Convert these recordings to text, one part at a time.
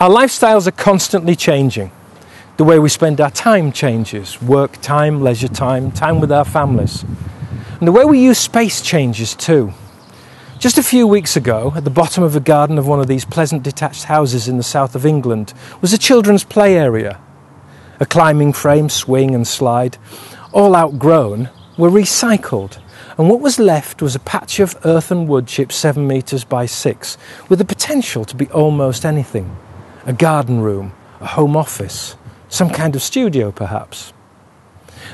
Our lifestyles are constantly changing. The way we spend our time changes. Work time, leisure time, time with our families. And the way we use space changes too. Just a few weeks ago, at the bottom of a garden of one of these pleasant detached houses in the south of England, was a children's play area. A climbing frame, swing and slide, all outgrown, were recycled. And what was left was a patch of earth and wood chipped 7 metres by 6, with the potential to be almost anything. A garden room, a home office, some kind of studio perhaps.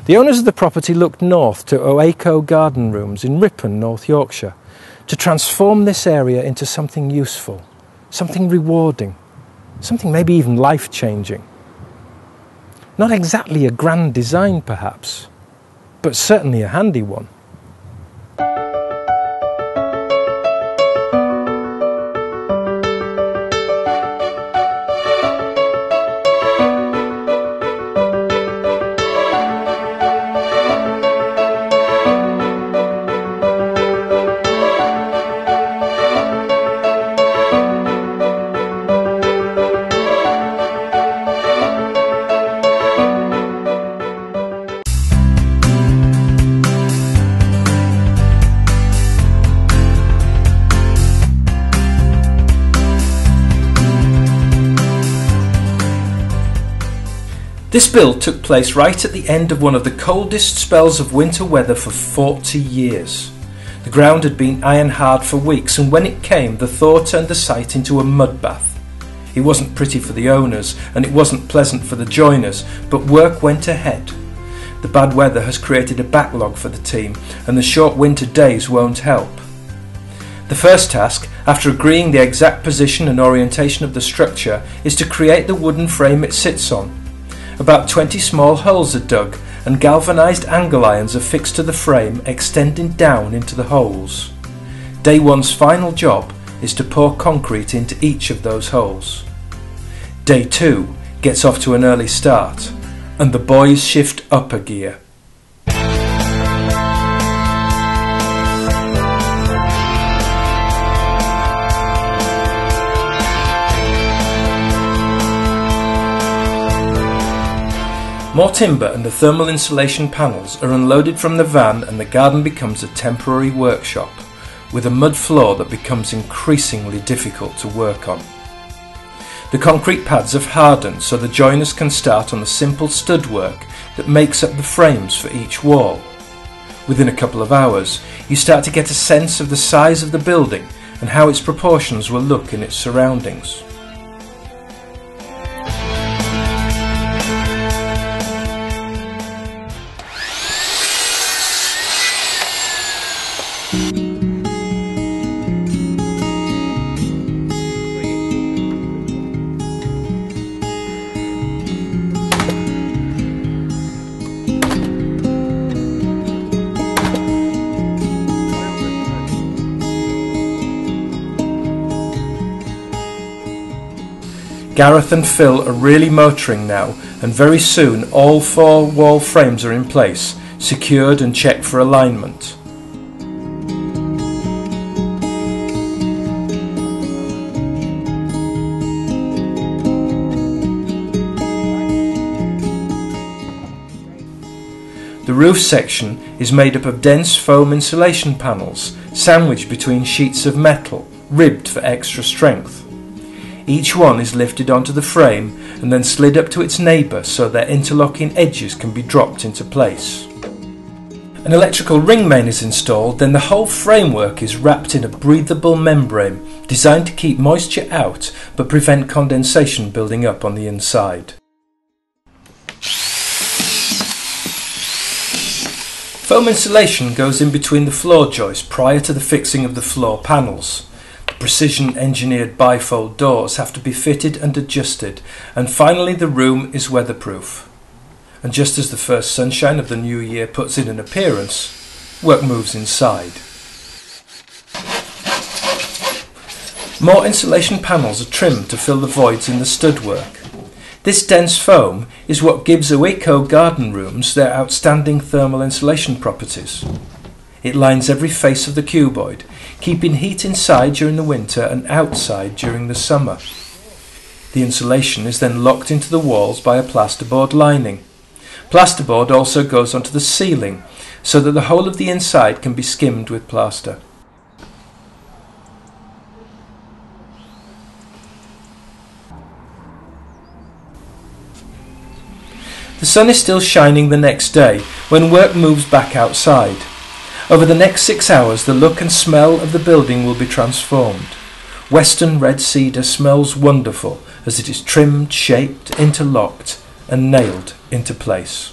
The owners of the property looked north to Oaco Garden Rooms in Ripon, North Yorkshire, to transform this area into something useful, something rewarding, something maybe even life-changing. Not exactly a grand design perhaps, but certainly a handy one. This build took place right at the end of one of the coldest spells of winter weather for 40 years. The ground had been iron hard for weeks, and when it came, the thaw turned the site into a mud bath. It wasn't pretty for the owners, and it wasn't pleasant for the joiners, but work went ahead. The bad weather has created a backlog for the team, and the short winter days won't help. The first task, after agreeing the exact position and orientation of the structure, is to create the wooden frame it sits on. About 20 small holes are dug and galvanised angle irons are fixed to the frame, extending down into the holes. Day one's final job is to pour concrete into each of those holes. Day two gets off to an early start and the boys shift up a gear. More timber and the thermal insulation panels are unloaded from the van and the garden becomes a temporary workshop, with a mud floor that becomes increasingly difficult to work on. The concrete pads have hardened so the joiners can start on the simple stud work that makes up the frames for each wall. Within a couple of hours, you start to get a sense of the size of the building and how its proportions will look in its surroundings. Gareth and Phil are really motoring now, and very soon all 4 wall frames are in place, secured and checked for alignment. The roof section is made up of dense foam insulation panels, sandwiched between sheets of metal, ribbed for extra strength. Each one is lifted onto the frame and then slid up to its neighbour so their interlocking edges can be dropped into place. An electrical ring main is installed, then the whole framework is wrapped in a breathable membrane designed to keep moisture out but prevent condensation building up on the inside. Foam insulation goes in between the floor joists prior to the fixing of the floor panels. Precision engineered bifold doors have to be fitted and adjusted, and finally the room is weatherproof. And just as the first sunshine of the new year puts in an appearance, work moves inside. More insulation panels are trimmed to fill the voids in the stud work. This dense foam is what gives Oaco Garden Rooms their outstanding thermal insulation properties. It lines every face of the cuboid, keeping heat inside during the winter and outside during the summer. The insulation is then locked into the walls by a plasterboard lining. Plasterboard also goes onto the ceiling so that the whole of the inside can be skimmed with plaster. The sun is still shining the next day when work moves back outside. Over the next 6 hours, the look and smell of the building will be transformed. Western red cedar smells wonderful as it is trimmed, shaped, interlocked and nailed into place.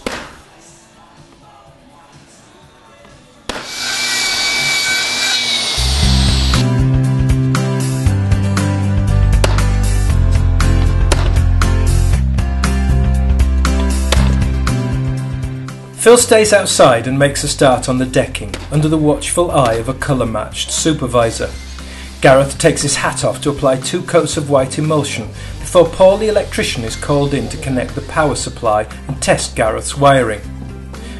Phil stays outside and makes a start on the decking, under the watchful eye of a colour-matched supervisor. Gareth takes his hat off to apply 2 coats of white emulsion before Paul the electrician is called in to connect the power supply and test Gareth's wiring.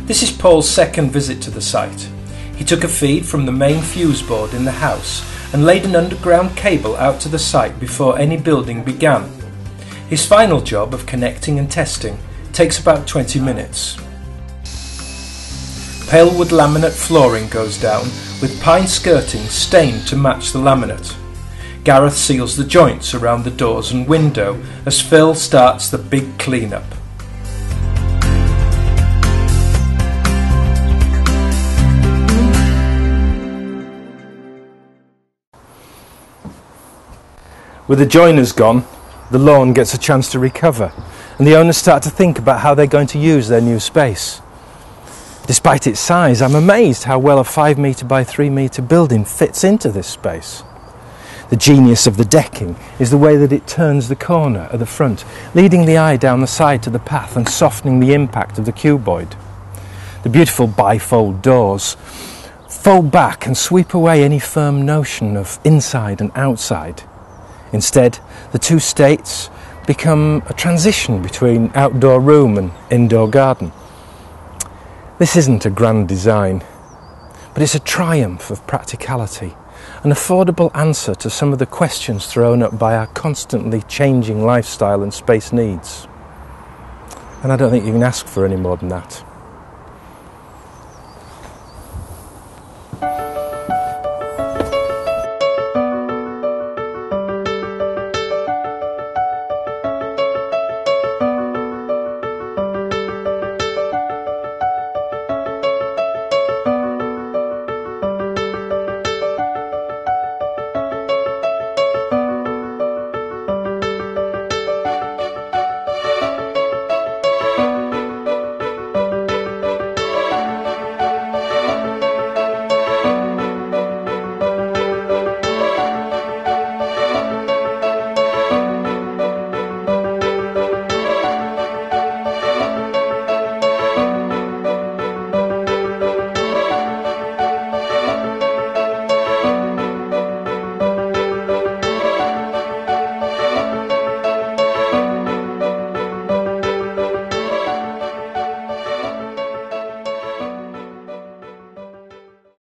This is Paul's second visit to the site. He took a feed from the main fuse board in the house and laid an underground cable out to the site before any building began. His final job of connecting and testing takes about 20 minutes. Pale wood laminate flooring goes down, with pine skirting stained to match the laminate. Gareth seals the joints around the doors and window as Phil starts the big clean-up. With the joiners gone, the lawn gets a chance to recover, and the owners start to think about how they're going to use their new space. Despite its size, I'm amazed how well a 5 metre by 3 metre building fits into this space. The genius of the decking is the way that it turns the corner at the front, leading the eye down the side to the path and softening the impact of the cuboid. The beautiful bifold doors fold back and sweep away any firm notion of inside and outside. Instead, the two states become a transition between outdoor room and indoor garden. This isn't a grand design, but it's a triumph of practicality, an affordable answer to some of the questions thrown up by our constantly changing lifestyle and space needs. And I don't think you can ask for any more than that.